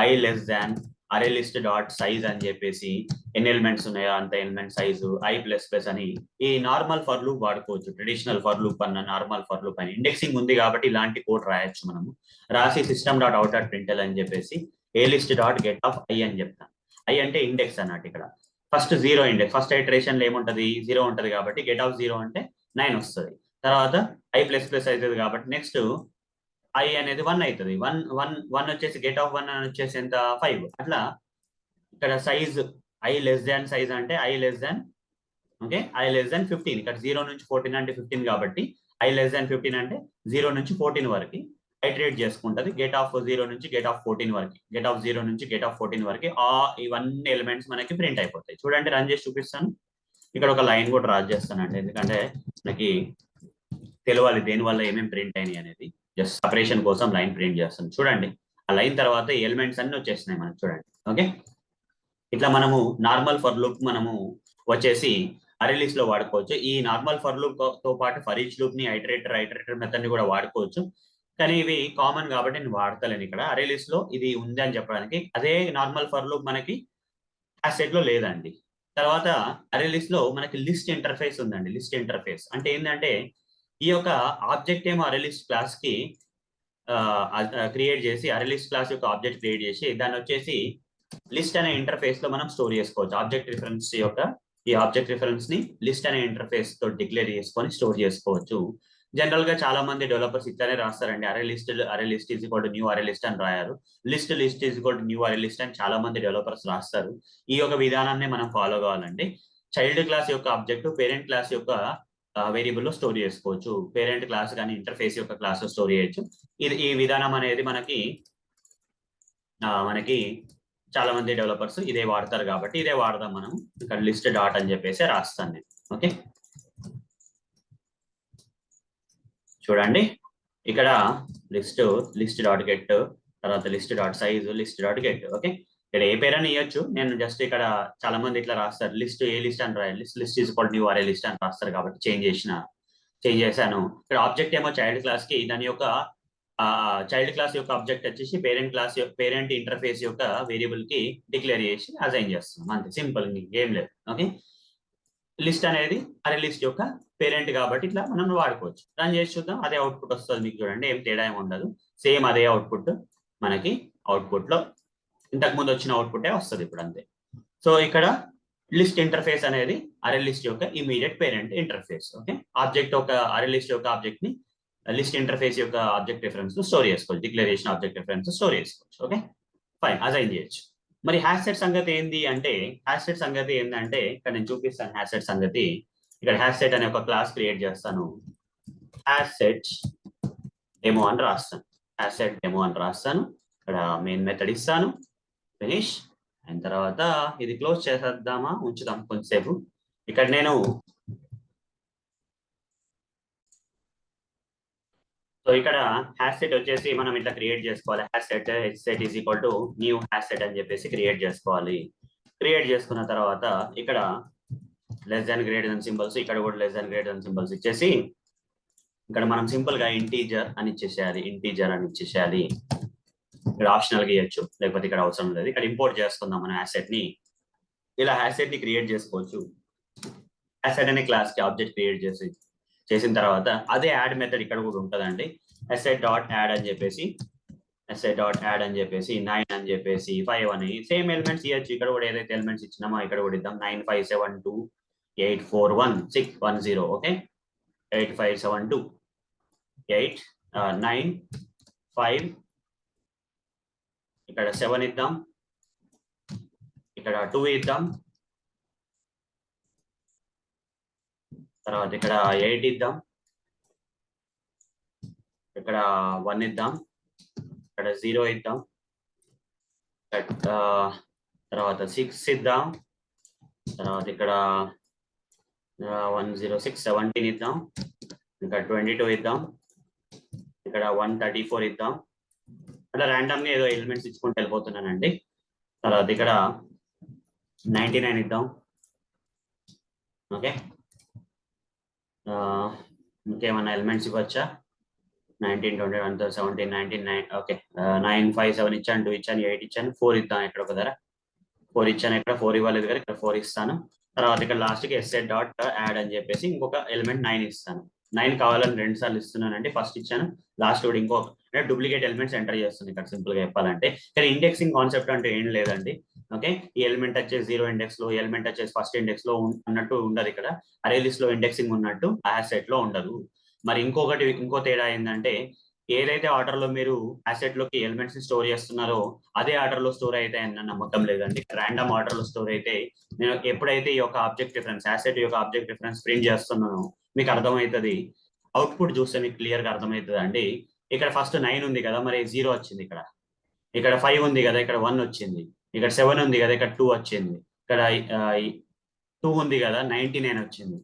i లెస్ దాన్ అరే లిస్ట్ డాట్ సైజ్ అని చెప్పేసి ఎన్ని ఎలిమెంట్స్ ఉన్నాయో అంత element size i plus plus అని ఈ నార్మల్ ఫర్ లూప్ వాడుకోవచ్చు. ట్రెడిషనల్ ఫర్ లూప్ అన్న నార్మల్ ఫర్ లూప్ అని ఇండెక్సింగ్ ఉంది కాబట్టి ఇలాంటి కోడ్ రాయొచ్చు మనము. రాసి system dot out dot println అని చెప్పేసి a list dot get of i అని చెప్తాను. i అంటే ఇండెక్స్ అన్నట్టు. ఇక్కడ ఫస్ట్ 0 ఇండెక్స్, ఫస్ట్ ఐటరేషన్ లో ఏముంటది 0 ఉంటది కాబట్టి గెట్ ఆఫ్ 0 అంటే 9 వస్తుంది. తర్వాత i ప్లస్ ప్లస్ అవుతుంది కాబట్టి నెక్స్ట్ i అనేది 1 అవుతుంది. 1 వచ్చేసి గెట్ ఆఫ్ 1 అని వచ్చేసి ఎంత 5. అట్లా ఇక్కడ size i less than size అంటే i less than, okay, i less దాన్ 15. ఇక్కడ 0 నుంచి 14 అంటే 15 కాబట్టి i లెస్ దాన్ 15 అంటే 0 నుంచి 14 వరకు ఐటరేట్ చేసుకుంటది. గెట్ ఆఫ్ 0 నుంచి గెట్ ఆఫ్ 14 వరకు, గెట్ ఆఫ్ 0 నుంచి గెట్ ఆఫ్ 14 వరకు ఇవన్నీ ఎలిమెంట్స్ మనకి ప్రింట్ అయిపోతాయి. చూడండి, రన్ చేసి చూపిస్తాను. ఇక్కడ ఒక లైన్ కూడా డ్రా చేస్తానండి, ఎందుకంటే మనకి తెలియాలి దేని వల్ల ఏమేమి ప్రింట్ అయినాయి అనేది. జస్ట్ సపరేషన్ కోసం లైన్ ప్రింట్ చేస్తాను. చూడండి, ఆ లైన్ తర్వాత ఎలిమెంట్స్ అన్ని వచ్చేసినాయి మనకు. చూడండి, ఓకే, ఇట్లా మనము నార్మల్ ఫర్ లూప్ మనము వచ్చేసి అరే లిస్ట్ లో వాడుకోవచ్చు. ఈ నార్మల్ ఫర్ లూప్ తో పాటు ఫర్ ఈచ్ లూప్ ని ఐటరేటర్ మెథడ్ ని కూడా వాడుకోవచ్చు. కానీ ఇవి కామన్ కాబట్టి నేను వాడతలేను. ఇక్కడ అరే లిస్ట్ లో ఇది ఉంది అని చెప్పడానికి. అదే నార్మల్ ఫర్ లూప్ మనకి హ్యాష్ సెట్ లో లేదండి. తర్వాత అరే లిస్ట్ లో మనకి లిస్ట్ ఇంటర్ఫేస్ ఉందండి. లిస్ట్ ఇంటర్ఫేస్ అంటే ఏంటంటే ఈ యొక్క ఆబ్జెక్ట్ ఏమో అరే లిస్ట్ క్లాస్ కి క్రియేట్ చేసి, అరే లిస్ట్ క్లాస్ యొక్క ఆబ్జెక్ట్ క్రియేట్ చేసి దాన్ని వచ్చేసి లిస్ట్ అనే ఇంటర్ఫేస్ లో మనం స్టోర్ చేసుకోవచ్చు. ఆబ్జెక్ట్ రిఫరెన్స్ యొక్క ఈ ఆబ్జెక్ట్ రిఫరెన్స్ ని లిస్ట్ అనే ఇంటర్ఫేస్ తో డిక్లేర్ చేసుకొని స్టోర్ చేసుకోవచ్చు. జనరల్ గా చాలా మంది డెవలపర్స్ ఇట్లానే రాస్తారండి. Array list is equal to new array list అని రాయారు. List is equal to new array list అని చాలా మంది డెవలపర్స్ రాస్తారు. ఈ యొక్క విధానాన్ని మనం ఫాలో కావాలండి. చైల్డ్ క్లాస్ యొక్క ఆబ్జెక్ట్ పేరెంట్ క్లాస్ యొక్క వేరియబుల్ లో స్టోర్ చేసుకోవచ్చు. పేరెంట్ క్లాస్ కానీ ఇంటర్ఫేస్ యొక్క క్లాస్ లో స్టోర్ చేయొచ్చు. ఈ విధానం అనేది మనకి చాలా మంది డెవలపర్స్ ఇదే వాడతారు కాబట్టి ఇదే వాడదాం మనం. ఇక్కడ లిస్ట్ డాట్ అని చెప్పేసి రాస్తాను నేను. ఓకే, చూడండి, ఇక్కడ లిస్ట్ డాట్ గెట్, తర్వాత list dot size, list dot get. Okay, ఇక్కడ ఏ పేరైనా ఇవ్వచ్చు. నేను జస్ట్ ఇక్కడ చాలా మంది ఇట్లా రాస్తారు, ఏ లిస్ట్ అని రాయాలి, list is equal new array list అని రాస్తారు కాబట్టి చేంజ్ చేశాను. ఇక్కడ ఆబ్జెక్ట్ ఏమో చైల్డ్ క్లాస్ కి, దాని యొక్క చైల్డ్ క్లాస్ యొక్క ఆబ్జెక్ట్ వచ్చేసి పేరెంట్ ఇంటర్ఫేస్ యొక్క వేరియబుల్ కి డిక్లేర్ చేసి అసైన్ చేస్తున్నాం. అంతే, సింపుల్, ఏం లేదు. ఓకే, లిస్ట్ అనేది అరే లిస్ట్ యొక్క పేరెంట్ కాబట్టి ఇట్లా మనం వాడుకోవచ్చు. రన్ చేసి చూద్దాం, అదే అవుట్పుట్ వస్తుంది మీకు. చూడండి, ఏం తేడా ఏమి ఉండదు, సేమ్ అదే అవుట్పుట్ మనకి అవుట్పుట్ లో ఇంతకు ముందు వచ్చిన అవుట్పుటే వస్తుంది ఇప్పుడు, అంతే. సో ఇక్కడ లిస్ట్ ఇంటర్ఫేస్ అనేది అరే లిస్ట్ యొక్క immediate parent interface. Okay, object ఒక అరే లిస్ట్ యొక్క ఆబ్జెక్ట్ ని లిస్ట్ ఇంటర్ఫేస్ యొక్క ఆబ్జెక్ట్ రిఫరెన్స్ స్టోర్ చేసుకోవచ్చు. డిక్లరేషన్ ఆబ్జెక్ట్ రిఫరెన్స్ స్టోర్ చేసుకోవచ్చు. ఓకే, ఫైన్, అసైన్ చేయొచ్చు. మరి హ్యాష్ సెట్ సంగతి ఏంది అంటే, హ్యాష్ సెట్ సంగతి ఏంటంటే ఇక్కడ నేను చూపిస్తాను. హ్యాష్ సెట్ సంగతి, ఇక్కడ హ్యాష్ సెట్ అనే ఒక క్లాస్ క్రియేట్ చేస్తాను. హ్యాష్ సెట్ డెమో అని రాస్తాను. హ్యాష్ సెట్ డెమో అని రాస్తాను. ఇక్కడ మెయిన్ మెథడ్ ఇస్తాను, ఫినిష్ అయిన తర్వాత ఇది క్లోజ్ చేసేద్దామా, ఉంచుదాం కొంచెంసేపు. ఇక్కడ నేను ఇక్కడ హ్యాష్ సెట్ వచ్చేసి మనం ఇట్లా క్రియేట్ చేసుకోవాలి. Hash set is equal to new hash set అని చెప్పేసి క్రియేట్ చేసుకోవాలి. క్రియేట్ చేసుకున్న తర్వాత ఇక్కడ less than greater than symbols, ఇక్కడ కూడా less than greater than symbols ఇచ్చేసి ఇక్కడ మనం సింపుల్ గా ఇంటీజర్ అని ఇచ్చేసేయాలి. ఇక్కడ ఆప్షనల్ గా ఇవ్వచ్చు, లేకపోతే ఇక్కడ అవసరం లేదు. ఇక్కడ ఇంపోర్ట్ చేసుకుందాం మనం హ్యాష్ సెట్ ని. ఇలా హ్యాష్ సెట్ ని క్రియేట్ చేసుకోవచ్చు. హ్యాష్ సెట్ అనే క్లాస్ కి ఆబ్జెక్ట్ క్రియేట్ చేసి చేసిన తర్వాత అదే యాడ్ మెథడ్ ఇక్కడ కూడా ఉంటుందండి. ఎస్ఐ డాట్ యాడ్ అని చెప్పేసి నైన్ అని చెప్పేసి 5 అని సేమ్ ఎలిమెంట్స్ ఇవ్వచ్చు. ఇక్కడ కూడా ఏదైతే ఎలిమెంట్స్ ఇచ్చినామో ఇక్కడ కూడా ఇద్దాం. 9572841610. ఓకే, 857289 ఇక్కడ 7 ఇద్దాం, ఇక్కడ 2 ఇద్దాం, తర్వాత ఇక్కడ 8 ఇద్దాం, ఇక్కడ 1 ఇద్దాం, ఇక్కడ 0 ఇద్దాం, తర్వాత 6 ఇద్దాం, తర్వాత ఇక్కడ 106 17 ఇద్దాం, ఇక్కడ 22 ఇద్దాం, ఇక్కడ 134 ఇద్దాం. అట్లా ర్యాండమ్ గా ఏదో ఎలిమెంట్స్ ఇచ్చుకుంటూ వెళ్ళిపోతున్నానండి. తర్వాత ఇక్కడ 99 ఇద్దాం. ఓకే, ఇంకేమన్నా ఎలిమెంట్స్ ఇవ్వచ్చా? 19 20 1 17 19 ఓకే, 9 5 7 ఇచ్చాను, 2 ఇచ్చాను, 8 ఇచ్చాను, 4 ఇద్దాం. ఇక్కడ ఒక ధర 4 ఇచ్చాను, ఇక్కడ 4 ఇవ్వలేదు కదా, ఇక్కడ 4 ఇస్తాను. తర్వాత ఇక్కడ లాస్ట్ కి ఎస్ఐ డాట్ యాడ్ అని చెప్పేసి ఇంకొక ఎలిమెంట్ 9 ఇస్తాను. 9 కావాలని 2 సార్లు ఇస్తున్నానండి. ఫస్ట్ ఇచ్చాను, లాస్ట్ కూడా ఇంకో డూప్లికేట్ ఎలిమెంట్స్ ఎంటర్ చేస్తుంది. ఇక్కడ సింపుల్ గా చెప్పాలంటే ఇక్కడ ఇండెక్సింగ్ కాన్సెప్ట్ అంటే ఏం లేదండి. ఓకే, ఈ ఎలిమెంట్ వచ్చేసి 0 ఇండెక్స్ లో, ఎలిమెంట్ వచ్చేసి ఫస్ట్ ఇండెక్స్ లో అన్నట్టు ఉండదు. ఇక్కడ అరే లిస్ట్ లో ఇండెక్సింగ్ ఉన్నట్టు యాసెట్ లో ఉండదు. మరి ఇంకో తేడా ఏంటంటే ఏదైతే ఆర్డర్ లో మీరు యాసెట్ లోకి ఎలిమెంట్స్ ని స్టోర్ చేస్తున్నారో అదే ఆర్డర్ లో స్టోర్ అయితే అన్న నమ్మకం లేదండి. ర్యాండమ్ ఆర్డర్ లో స్టోర్ అయితే నేను ఎప్పుడైతే ఈ యొక్క ఆబ్జెక్ట్ డిఫరెన్స్ యాసెట్ యొక్క ఆబ్జెక్ట్ డిఫరెన్స్ ప్రింట్ చేస్తున్నానో మీకు అర్థమవుతుంది. అవుట్పుట్ చూస్తే మీకు క్లియర్ గా అర్థమవుతుంది అండి. ఇక్కడ ఫస్ట్ 9 ఉంది కదా, మరి 0 వచ్చింది. ఇక్కడ 5 ఉంది కదా, ఇక్కడ 1 వచ్చింది. ఇక్కడ 7 ఉంది కదా, ఇక్కడ 2 వచ్చింది. ఇక్కడ 2 ఉంది కదా, 99 వచ్చింది.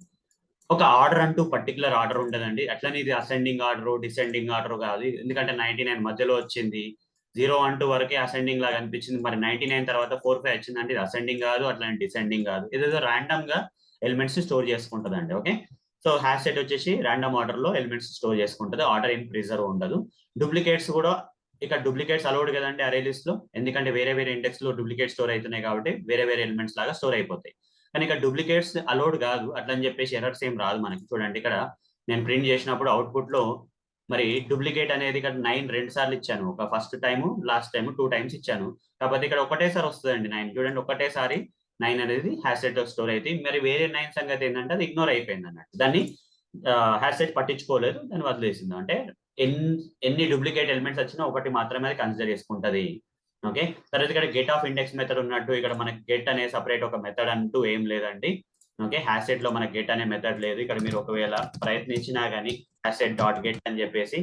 ఒక ఆర్డర్ అంటూ పర్టికులర్ ఆర్డర్ ఉంటుందండి. అట్లనే ఇది అసెండింగ్ ఆర్డర్ డిసెండింగ్ ఆర్డర్ కాదు. ఎందుకంటే 99 మధ్యలో వచ్చింది, 0 1 2 వరకే అసెండింగ్ లాగా అనిపించింది. మరి 99 తర్వాత 4 5 వచ్చిందంటే ఇది అసెండింగ్ కాదు, అట్లానే డిసెండింగ్ కాదు. ఇదేదో ర్యాండమ్ గా ఎలిమెంట్స్ స్టోర్ చేసుకుంటుందండి. ఓకే, సో హ్యాష్ సెట్ వచ్చేసి ర్యాండమ్ ఆర్డర్ లో ఎలిమెంట్స్ స్టోర్ చేసుకుంటుంది. ఆర్డర్ ఏం ప్రిజర్వ్ ఉండదు. డూప్లికేట్స్ కూడా ఇక్కడ డూప్లికేట్స్ అలౌడ్ కదండి అరే లిస్ట్ లో, ఎందుకంటే వేరే వేరే ఇండెక్స్ లో డూప్లికేట్ స్టోర్ అవుతున్నాయి కాబట్టి వేరే వేరే ఎలిమెంట్స్ లాగా స్టోర్ అయిపోతాయి. కానీ ఇక్కడ డూప్లికేట్స్ అలౌడ్ కాదు. అట్లని చెప్పేసి ఎర్రర్స్ ఏం రాదు మనకి. చూడండి ఇక్కడ నేను ప్రింట్ చేసినప్పుడు అవుట్పుట్ లో మరి డూప్లికేట్ అనేది ఇక్కడ 9 2 సార్లు ఇచ్చాను. ఒక first time last time 2 times ఇచ్చాను. కాకపోతే ఇక్కడ ఒకటేసారి వస్తుందండి 9. చూడండి ఒకటేసారి 9 అనేది హ్యాష్ సెట్ లో స్టోర్ అయితే, మరి వేరే 9 సంగతి ఏంటంటే అది ఇగ్నోర్ అయిపోయింది అన్నట్టు. దాన్ని హ్యాష్ సెట్ పట్టించుకోలేదు, దాన్ని వదిలేసింది. అంటే ఎన్ని డూప్లికేట్ ఎలిమెంట్స్ వచ్చినా ఒకటి మాత్రమే అది కన్సిడర్ చేసుకుంటది. ఓకే, తర్వాత ఇక్కడ గెట్ ఆఫ్ ఇండెక్స్ మెథడ్ ఉన్నట్టు ఇక్కడ మనకి గెట్ అనే సపరేట్ ఒక మెథడ్ అంటూ ఏం లేదండి. ఓకే, హ్యాష్ సెట్ లో మనకి గెట్ అనే మెథడ్ లేదు. ఇక్కడ మీరు ఒకవేళ ప్రయత్నించినా గానీ హ్యాష్ సెట్ డాట్ గెట్ అని చెప్పేసి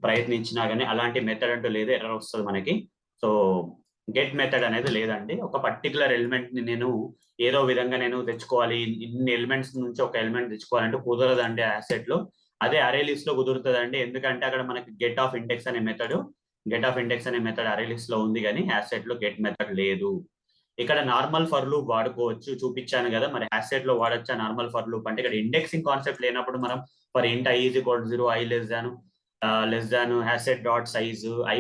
ప్రయత్నించినా గానీ అలాంటి మెథడ్ అంటూ లేదు, ఎర్రర్ వస్తుంది మనకి. సో గెట్ మెథడ్ అనేది లేదండి. ఒక పర్టికులర్ ఎలిమెంట్ ని నేను ఏదో విధంగా నేను తెచ్చుకోవాలి, ఇన్ని ఎలిమెంట్స్ నుంచి ఒక ఎలిమెంట్ తెచ్చుకోవాలంటే కుదరదండి యాసెట్ లో. అదే అరే లిస్ట్ లో కుదురుతుందండి. ఎందుకంటే అక్కడ మనకి గెట్ ఆఫ్ ఇండెక్స్ అనే మెథడ్ అరే లిస్ట్ లో ఉంది, కానీ యాసెట్ లో గెట్ మెథడ్ లేదు. ఇక్కడ నార్మల్ ఫర్ లూప్ వాడుకోవచ్చు, చూపించాను కదా. మరి యాసెట్ లో వాడచ్చా నార్మల్ ఫర్ లూప్ అంటే? ఇక్కడ ఇండెక్సింగ్ కాన్సెప్ట్ లేనప్పుడు మనం ఫర్ ఇంట్ i = 0, i less than hash set dot size i++,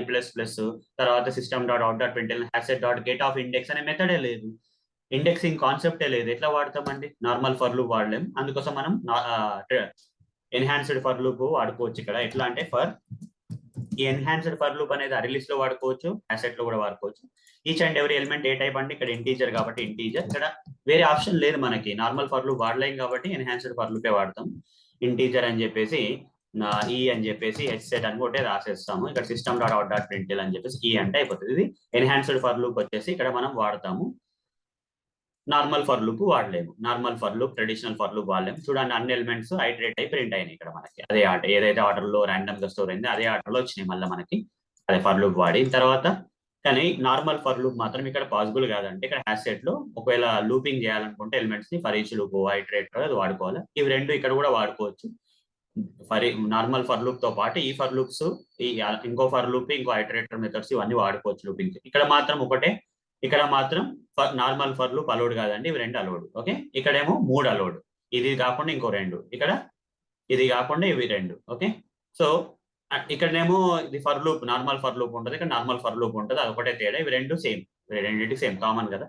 తర్వాత system dot out dot println hash set dot get of index అనే మెథడే లేదు, ఇండెక్సింగ్ కాన్సెప్టే లేదు. ఎట్లా వాడతామండి? నార్మల్ ఫర్ లూప్ వాడలేం. అందుకోసం మనం ఎన్హాన్స్డ్ ఫర్ లూప్ వాడుకోవచ్చు. ఇక్కడ ఎట్లా అంటే ఈ ఎన్హాన్స్డ్ ఫర్ లూప్ అనేది అరే లిస్ట్ లో వాడుకోవచ్చు, యాసెట్ లో కూడా వాడుకోవచ్చు. Each and every element A type అంటే ఇక్కడ ఇంటీజర్ కాబట్టి ఇంటీజర్. ఇక్కడ వేరే ఆప్షన్ లేదు మనకి. నార్మల్ ఫర్ లూప్ వాడలేం కాబట్టి ఎన్హాన్స్డ్ ఫర్ లూపే వాడతాం. ఇంటీజర్ అని చెప్పేసి ఈ అని చెప్పేసి హెచ్ సెట్ అని ఒకటే రాసేస్తాము. ఇక్కడ system dot out dot println అని చెప్పేసి ఈ అంటే అయిపోతుంది. ఇది ఎన్హాన్స్డ్ ఫర్ లూప్ వచ్చేసి ఇక్కడ మనం వాడతాము. నార్మల్ ఫర్ లూప్ వాడలేము. Normal for loop, traditional for loop వాడలేము. చూడండి అన్ని ఎలిమెంట్స్ ఐటరేట్ అయి ప్రింట్ అయినాయి ఇక్కడ మనకి. అదే ఆర్డర్ ఏదైతే ఆర్డర్ లో ర్యాండమ్ గా స్టోర్ అయింది అదే ఆర్డర్ లో వచ్చినాయి మళ్ళీ మనకి. అదే ఫర్ లూప్ వాడి తర్వాత. కానీ నార్మల్ ఫర్ లూప్ మాత్రం ఇక్కడ పాసిబుల్ కాదంటే ఇక్కడ హ్యాసెట్ లో ఒకవేళ లూపింగ్ చేయాలనుకుంటే ఎలిమెంట్స్ ని ఫర్ ఈచ్ లూప్, ఐటరేట్ అది వాడుకోవాలి. ఇవి రెండు ఇక్కడ కూడా వాడుకోవచ్చు. నార్మల్ ఫర్ లూప్ తో పాటు ఈ ఫర్ లూప్స్, ఇంకో ఫర్ లూప్, ఇంకో ఐటరేటర్ మెథడ్స్ ఇవన్నీ వాడుకోవచ్చు లూపింగ్. ఇక్కడ మాత్రం ఒకటే, ఇక్కడ మాత్రం నార్మల్ ఫర్ లూప్ అలౌడ్ కాదండి. ఇవి రెండు అలౌడ్. ఓకే, ఇక్కడేమో 3 అలౌడ్. ఇది కాకుండా ఇంకో 2, ఇక్కడ ఇది కాకుండా ఇవి 2. ఓకే, సో ఇక్కడనేమో ఇది for loop, normal for loop ఉంటుంది, ఇక్కడ నార్మల్ ఫర్ లూప్ ఉంటుంది. అది ఒకటే తేడా. ఇవి రెండు సేమ్, రెండింటికి సేమ్ కామన్ కదా.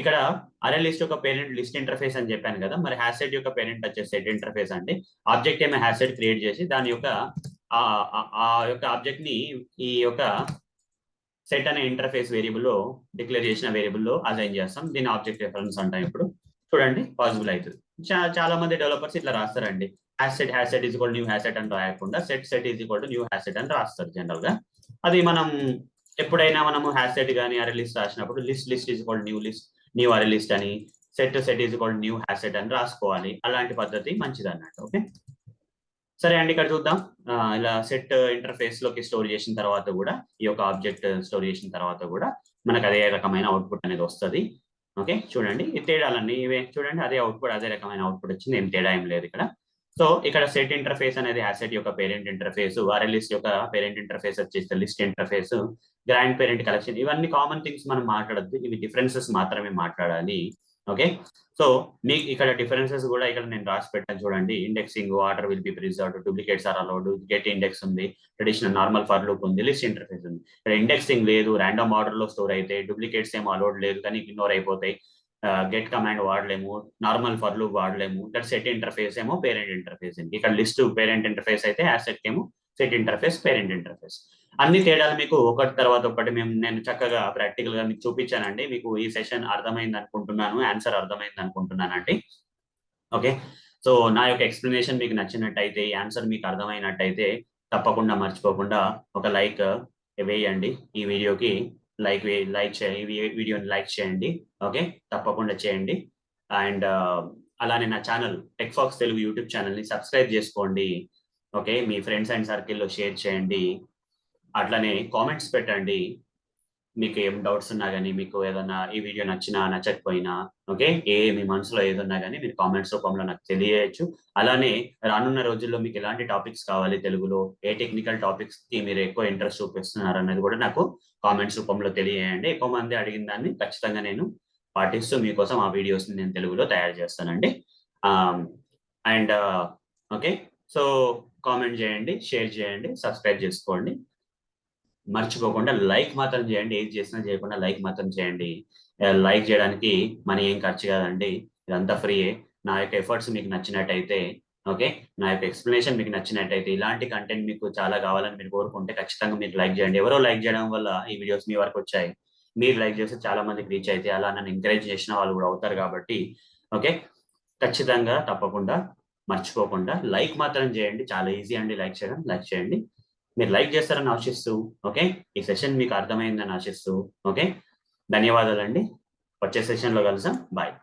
ఇక్కడ అరే లిస్ట్ యొక్క పేరెంట్ లిస్ట్ ఇంటర్ఫేస్ అని చెప్పాను కదా, మరి హ్యాషెట్ యొక్క పేరెంట్ వచ్చేసి సెట్ ఇంటర్ఫేస్ అండి. ఆబ్జెక్ట్ ఏమో హ్యాషెట్ క్రియేట్ చేసి దాని యొక్క ఆ యొక్క ఆబ్జెక్ట్ ని ఈ యొక్క సెట్ అనే ఇంటర్ఫేస్ వేరియబుల్లో డిక్లేర్ చేసిన వేరియబుల్లో అసైన్ చేస్తాం. దీన్ని ఆబ్జెక్ట్ రిఫరెన్స్ అంటాం. ఇప్పుడు చూడండి పాసిబుల్ అవుతుంది. చాలా మంది డెవలపర్స్ ఇట్లా రాస్తారండి, hash set is equal new hash set అని రాయకుండా set is equal to new hash set అని రాస్తారు జనరల్ గా. అది మనం ఎప్పుడైనా మనము హ్యాషెట్ కానీ అరే లిస్ట్ రాసినప్పుడు list is equal new array list అని, set is equal new hash set అని రాసుకోవాలి. అలాంటి పద్ధతి మంచిది అన్నట్టు. ఓకే, సరే అండి, ఇక్కడ చూద్దాం. ఇలా సెట్ ఇంటర్ఫేస్ లోకి స్టోర్ చేసిన తర్వాత కూడా, ఈ యొక్క ఆబ్జెక్ట్ స్టోర్ చేసిన తర్వాత కూడా మనకు అదే రకమైన అవుట్పుట్ అనేది వస్తుంది. ఓకే, చూడండి ఈ తేడాలన్నీ ఇవే చూడండి, అదే అవుట్పుట్, అదే రకమైన అవుట్పుట్ వచ్చింది, ఏం తేడా ఏం లేదు ఇక్కడ. సో ఇక్కడ సెట్ ఇంటర్ఫేస్ అనేది హ్యాషెట్ యొక్క పేరెంట్ ఇంటర్ఫేస్, అరే లిస్ట్ యొక్క పేరెంట్ ఇంటర్ఫేస్ వచ్చేసి list interface, grand parent collection, ఇవన్నీ కామన్ థింగ్స్ మనం మాట్లాడద్దు, ఇవి డిఫరెన్సెస్ మాత్రమే మాట్లాడాలి. ఓకే, సో మీకు ఇక్కడ డిఫరెన్సెస్ కూడా ఇక్కడ నేను రాసి పెట్టాను చూడండి. Indexing, order will be preserved, duplicates are allowed, get index ఉంది, ట్రెడిషనల్ నార్మల్ ఫర్ లూప్ ఉంది, లిస్ట్ ఇంటర్ఫేస్ ఉంది. ఇక్కడ ఇండెక్సింగ్ లేదు, ర్యాండమ్ ఆర్డర్ లో స్టోర్ అయితే, డూప్లికేట్స్ ఏమో అలౌడ్ లేదు కానీ ఇగ్నోర్ అయిపోతాయి, గెట్ కమాండ్ వాడలేము, నార్మల్ ఫర్ లూప్ వాడలేము. ఇక్కడ సెట్ ఇంటర్ఫేస్ ఏమో పేరెంట్ ఇంటర్ఫేస్. ఇక్కడ లిస్ట్ పేరెంట్ ఇంటర్ఫేస్ అయితే యాసెట్ ఏమో సెట్ ఇంటర్ఫేస్ పేరెంట్ ఇంటర్ఫేస్. అన్ని తేడాలు మీకు ఒకటి తర్వాత ఒకటి నేను చక్కగా ప్రాక్టికల్ గా మీకు చూపించానండి. మీకు ఈ సెషన్ అర్థమైంది అనుకుంటున్నాను, ఆన్సర్ అర్థమైంది అనుకుంటున్నానండి. ఓకే, సో నా యొక్క ఎక్స్ప్లెనేషన్ మీకు నచ్చినట్టయితే, ఈ ఆన్సర్ మీకు అర్థమైనట్టయితే తప్పకుండా మర్చిపోకుండా ఒక లైక్ వేయండి. ఈ వీడియోకి లైక్ వీడియోని లైక్ చేయండి. ఓకే, తప్పకుండా చేయండి. అండ్ అలానే నా ఛానల్ టెక్ఫాక్స్ తెలుగు యూట్యూబ్ ఛానల్ని సబ్స్క్రైబ్ చేసుకోండి. ఓకే, మీ ఫ్రెండ్స్ అండ్ సర్కిల్లో షేర్ చేయండి. అట్లానే కామెంట్స్ పెట్టండి, మీకు ఏం డౌట్స్ ఉన్నా కానీ, మీకు ఏదన్నా ఈ వీడియో నచ్చినా నచ్చకపోయినా, ఓకే, మీ మనసులో ఏదన్నా కానీ మీరు కామెంట్స్ రూపంలో నాకు తెలియజేయచ్చు. అలానే రానున్న రోజుల్లో మీకు ఎలాంటి టాపిక్స్ కావాలి తెలుగులో, ఏ టెక్నికల్ టాపిక్స్ కి మీరు ఎక్కువ ఇంట్రెస్ట్ చూపిస్తున్నారు అనేది కూడా నాకు కామెంట్స్ రూపంలో తెలియజేయండి. ఎక్కువ మంది అడిగిన దాన్ని ఖచ్చితంగా నేను పాటిస్తూ మీకోసం ఆ వీడియోస్ని నేను తెలుగులో తయారు చేస్తానండి. అండ్ ఓకే, సో కామెంట్ చేయండి, షేర్ చేయండి, సబ్స్క్రైబ్ చేసుకోండి. మర్చిపోకుండా లైక్ మాత్రం చేయండి, ఏది చేసినా చేయకుండా లైక్ మాత్రం చేయండి. లైక్ చేయడానికి మనీ ఏం ఖర్చు కాదండి, ఇదంతా ఫ్రీయే. నా యొక్క ఎఫర్ట్స్ మీకు నచ్చినట్టయితే, ఓకే, నా యొక్క ఎక్స్ప్లెనేషన్ మీకు నచ్చినట్టయితే, ఇలాంటి కంటెంట్ మీకు చాలా కావాలని మీరు కోరుకుంటే ఖచ్చితంగా మీరు లైక్ చేయండి. ఎవరో లైక్ చేయడం వల్ల ఈ వీడియోస్ మీ వరకు వచ్చాయి. మీరు లైక్ చేస్తే చాలా మందికి రీచ్ అయితే అలా నన్ను ఎంకరేజ్ చేసిన వాళ్ళు కూడా అవుతారు. కాబట్టి ఓకే, ఖచ్చితంగా తప్పకుండా మర్చిపోకుండా లైక్ మాత్రం చేయండి. చాలా ఈజీ అండి లైక్ చేయడం. లైక్ చేయండి, మీరు లైక్ చేస్తారని ఆశిస్తూ, ఓకే, ఈ సెషన్ మీకు అర్థమైందని ఆశిస్తూ, ఓకే, ధన్యవాదాలండి. వచ్చే సెషన్లో కలుసాం. బాయ్.